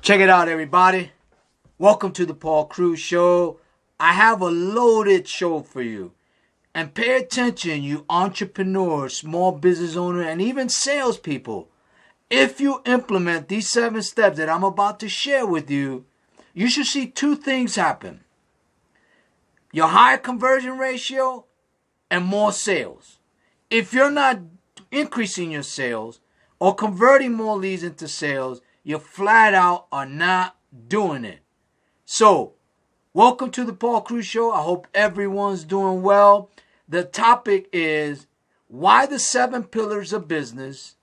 Check it out, everybody. Welcome to the Paul Cruz Show. I have a loaded show for you. And pay attention, you entrepreneurs, small business owners, and even salespeople. If you implement these 7 steps that I'm about to share with you, you should see 2 things happen. Your higher conversion ratio and more sales. If you're not increasing your sales or converting more leads into sales, you flat out are not doing it. So, welcome to the Paul Cruz Show. I hope everyone's doing well. The topic is why the 7 pillars of business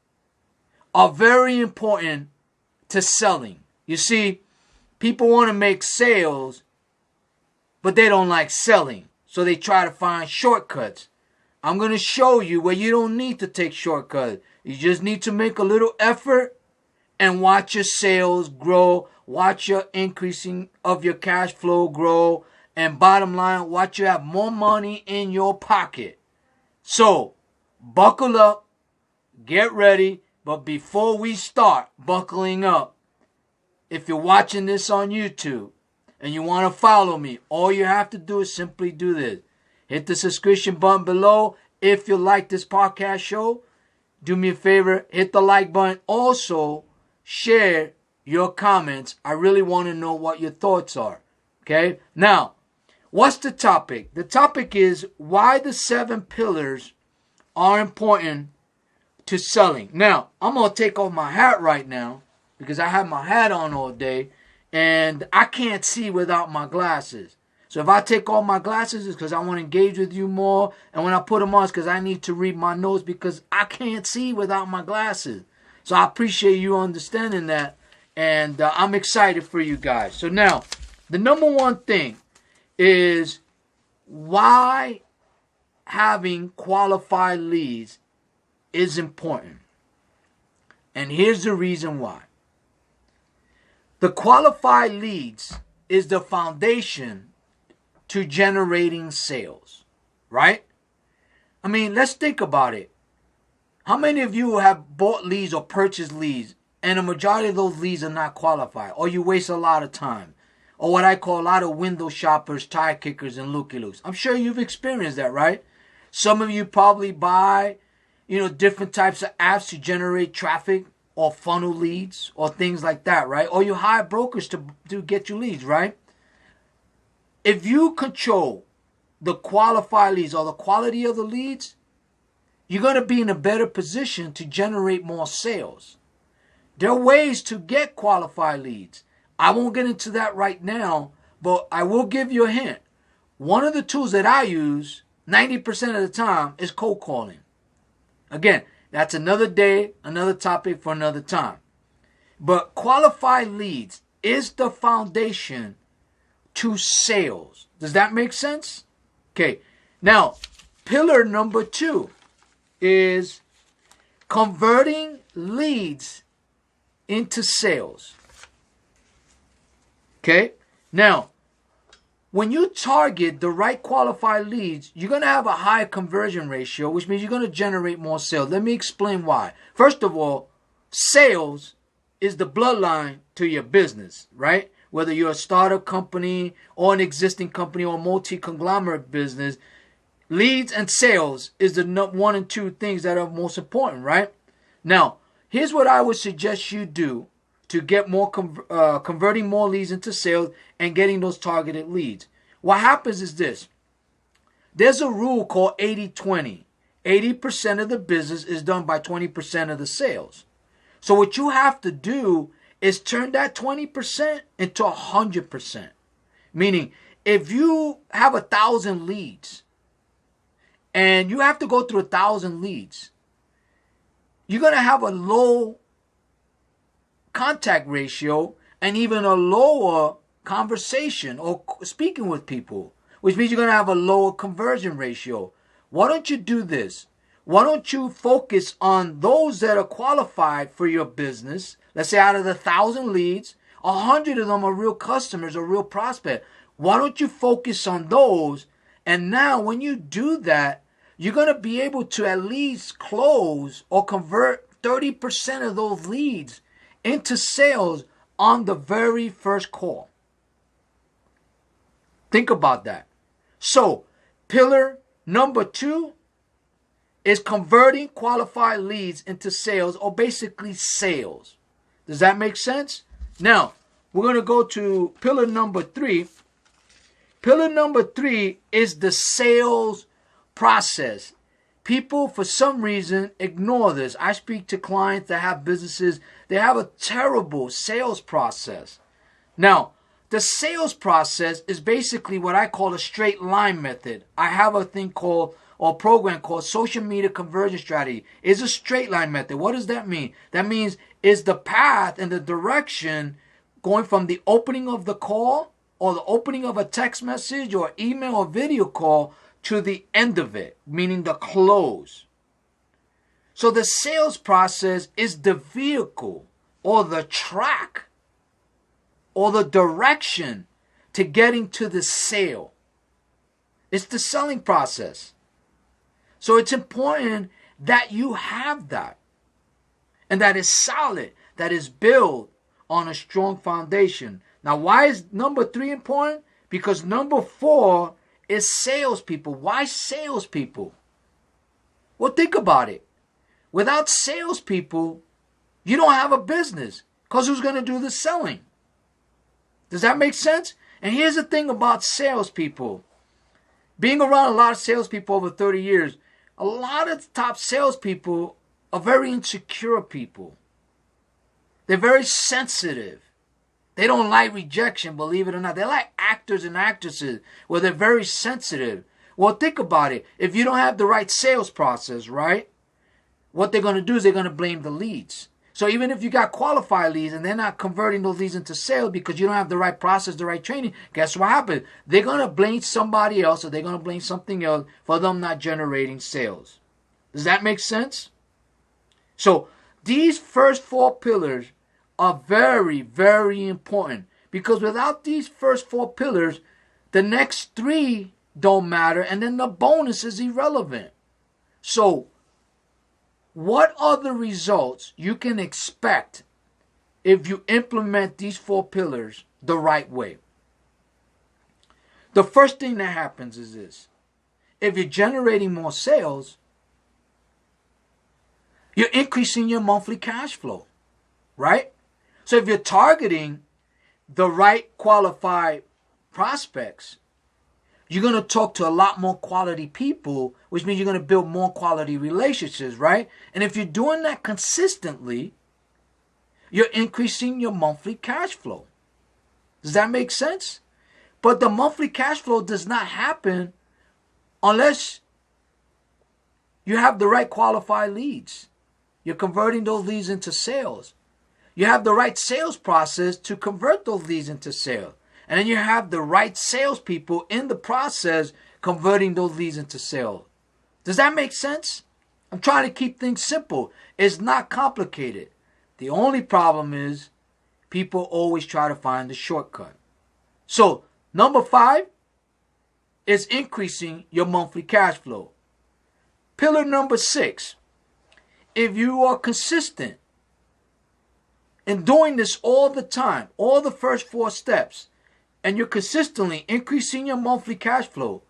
are very important to selling. You see, people want to make sales, but they don't like selling. So they try to find shortcuts. I'm going to show you where you don't need to take shortcuts. You just need to make a little effort and watch your sales grow. Watch your increasing of your cash flow grow. And bottom line, watch you have more money in your pocket. So, buckle up. Get ready. But before we start buckling up, if you're watching this on YouTube and you want to follow me, all you have to do is simply do this. Hit the subscription button below. If you like this podcast show, do me a favor, hit the like button. Also, share your comments. I really want to know what your thoughts are. Okay? Now, what's the topic? The topic is why the 7 pillars are important to selling. Now, I'm going to take off my hat right now because I have my hat on all day and I can't see without my glasses. So if I take off my glasses, it's because I want to engage with you more. And when I put them on, it's because I need to read my notes because I can't see without my glasses. So I appreciate you understanding that. And I'm excited for you guys. So now, the number one thing is why having qualified leads is important. And here's the reason why. The qualified leads is the foundation to generating sales, right? I mean, let's think about it. How many of you have bought leads or purchased leads and the majority of those leads are not qualified, or you waste a lot of time, or what I call a lot of window shoppers, tire kickers, and looky-loos? I'm sure you've experienced that, right? Some of you probably buy, different types of apps to generate traffic or funnel leads or things like that, right? Or you hire brokers to get you leads, right? If you control the qualified leads or the quality of the leads, you're going to be in a better position to generate more sales. There are ways to get qualified leads. I won't get into that right now, but I will give you a hint. One of the tools that I use 90% of the time is cold calling. Again, that's another day, another topic for another time. But qualified leads is the foundation to sales. Does that make sense? Okay. Now, pillar number 2 is converting leads into sales. Okay. Now, when you target the right qualified leads, you're going to have a higher conversion ratio, which means you're going to generate more sales. Let me explain why. First of all, sales is the bloodline to your business, right? Whether you're a startup company or an existing company or multi-conglomerate business, leads and sales is the 1 and 2 things that are most important, right? Now, here's what I would suggest you do to get more converting more leads into sales and getting those targeted leads. What happens is this. There's a rule called 80-20. 80% of the business is done by 20% of the sales. So what you have to do is turn that 20% into 100%. Meaning, if you have 1,000 leads and you have to go through 1,000 leads, you're going to have a low contact ratio and even a lower conversation or speaking with people, which means you're going to have a lower conversion ratio. Why don't you do this? Why don't you focus on those that are qualified for your business? Let's say out of the 1,000 leads, 100 of them are real customers or real prospects. Why don't you focus on those? And now when you do that, you're going to be able to at least close or convert 30% of those leads into sales on the very first call. Think about that. So, pillar number 2 is converting qualified leads into sales, or basically sales. Does that make sense? Now, we're going to go to pillar number 3. Pillar number 3 is the sales process. People, for some reason, ignore this. I speak to clients that have businesses. They have a terrible sales process. Now, the sales process is basically what I call a straight line method. I have a thing called, or program called social media conversion strategy. It's a straight line method. What does that mean? That means it's the path and the direction going from the opening of the call, or the opening of a text message or email or video call, to the end of it, meaning the close. So the sales process is the vehicle, or the track, or the direction to getting to the sale. It's the selling process. So it's important that you have that, and that is solid, that is built on a strong foundation. Now, why is number 3 important? Because number 4 is salespeople. Why salespeople? Well, think about it. Without salespeople, you don't have a business, because who's going to do the selling? Does that make sense? And here's the thing about salespeople. Being around a lot of salespeople over 30 years, a lot of top salespeople are very insecure people. They're very sensitive. They don't like rejection, believe it or not. They're like actors and actresses where they're very sensitive. Well, think about it. If you don't have the right sales process, right? What they're going to do is they're going to blame the leads. So even if you got qualified leads and they're not converting those leads into sales because you don't have the right process, the right training, guess what happens? They're going to blame somebody else, or they're going to blame something else for them not generating sales. Does that make sense? So these first 4 pillars are very, very important, because without these first 4 pillars, the next 3 don't matter, and then the bonus is irrelevant. So what are the results you can expect if you implement these 4 pillars the right way? The first thing that happens is this. If you're generating more sales, you're increasing your monthly cash flow, right? So if you're targeting the right qualified prospects, you're going to talk to a lot more quality people, which means you're going to build more quality relationships, right? And if you're doing that consistently, you're increasing your monthly cash flow. Does that make sense? But the monthly cash flow does not happen unless you have the right qualified leads. You're converting those leads into sales. You have the right sales process to convert those leads into sales. And then you have the right salespeople in the process converting those leads into sales. Does that make sense? I'm trying to keep things simple. It's not complicated. The only problem is people always try to find the shortcut. So, number 5 is increasing your monthly cash flow. Pillar number 6. If you are consistent in doing this all the time, all the first 4 steps, and you're consistently increasing your monthly cash flow,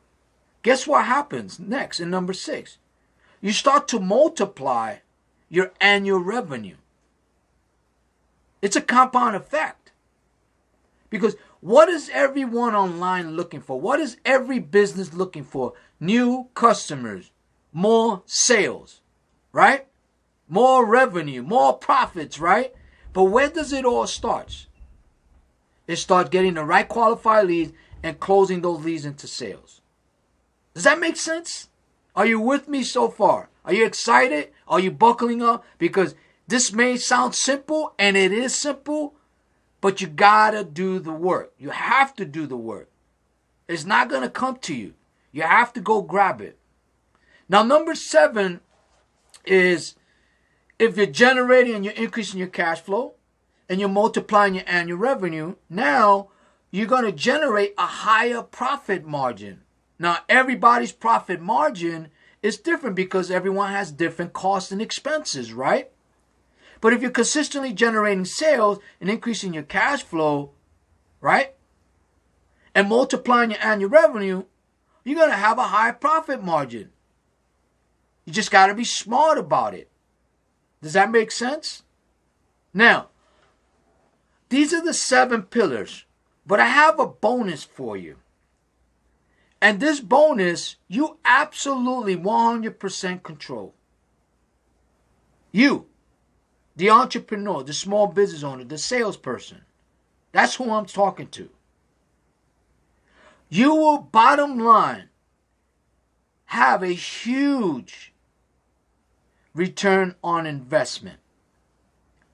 guess what happens next in number 6? You start to multiply your annual revenue. It's a compound effect. Because what is everyone online looking for? What is every business looking for? New customers, more sales, right? More revenue, more profits, right? But where does it all start? It starts getting the right qualified leads and closing those leads into sales. Does that make sense? Are you with me so far? Are you excited? Are you buckling up? Because this may sound simple, and it is simple, but you gotta do the work. You have to do the work. It's not gonna come to you. You have to go grab it. Now, number 7 is, if you're generating and you're increasing your cash flow and you're multiplying your annual revenue, now you're going to generate a higher profit margin. Now, everybody's profit margin is different because everyone has different costs and expenses, right? But if you're consistently generating sales and increasing your cash flow, right, and multiplying your annual revenue, you're going to have a high profit margin. You just got to be smart about it. Does that make sense? Now, these are the 7 pillars, but I have a bonus for you. And this bonus, you absolutely 100% control. You, the entrepreneur, the small business owner, the salesperson. That's who I'm talking to. You will, bottom line, have a huge return on investment.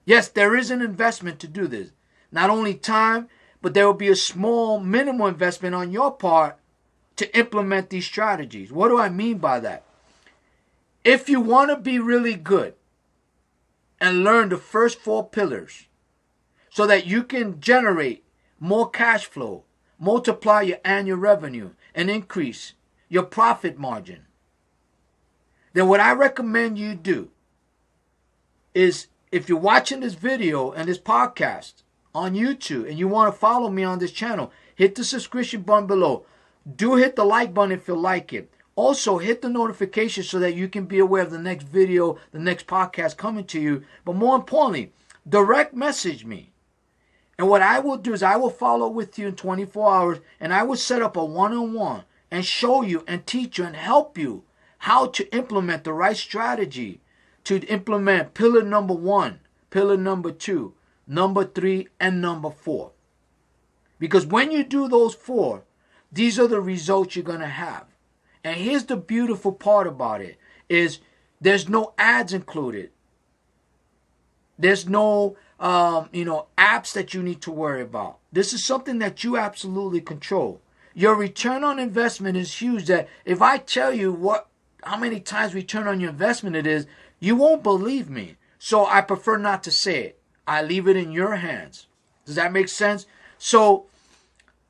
Yes, there is an investment to do this. Not only time, but there will be a small minimal investment on your part to implement these strategies. What do I mean by that? If you want to be really good and learn the first 4 pillars so that you can generate more cash flow, multiply your annual revenue, and increase your profit margin, then what I recommend you do is, if you're watching this video and this podcast on YouTube and you want to follow me on this channel, hit the subscription button below. Do hit the like button if you like it. Also, hit the notification so that you can be aware of the next video, the next podcast coming to you. But more importantly, direct message me. And what I will do is I will follow with you in 24 hours and I will set up a one-on-one and show you and teach you and help you how to implement the right strategy to implement pillar number 1, pillar number 2, number 3, and number 4. Because when you do those 4, these are the results you're going to have. And here's the beautiful part about it is there's no ads included. There's no apps that you need to worry about. This is something that you absolutely control. Your return on investment is huge. That if I tell you how many times return on your investment it is, you won't believe me. So I prefer not to say it. I leave it in your hands. Does that make sense? So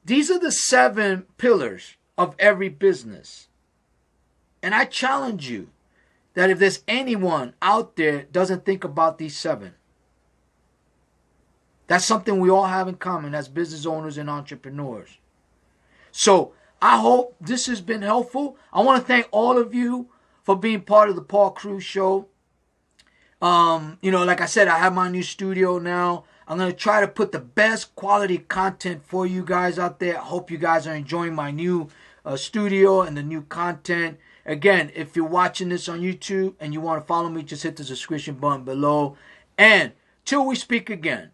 these are the 7 pillars of every business. And I challenge you that if there's anyone out there doesn't think about these 7, that's something we all have in common as business owners and entrepreneurs. So I hope this has been helpful. I want to thank all of you for being part of the Paul Cruz Show. Like I said, I have my new studio now. I'm going to try to put the best quality content for you guys out there. I hope you guys are enjoying my new studio and the new content. Again, if you're watching this on YouTube and you want to follow me, just hit the subscription button below. And till we speak again,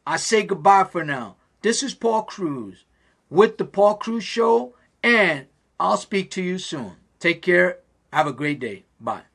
I say goodbye for now. This is Paul Cruz with the Paul Cruz Show, and I'll speak to you soon. Take care. Have a great day. Bye.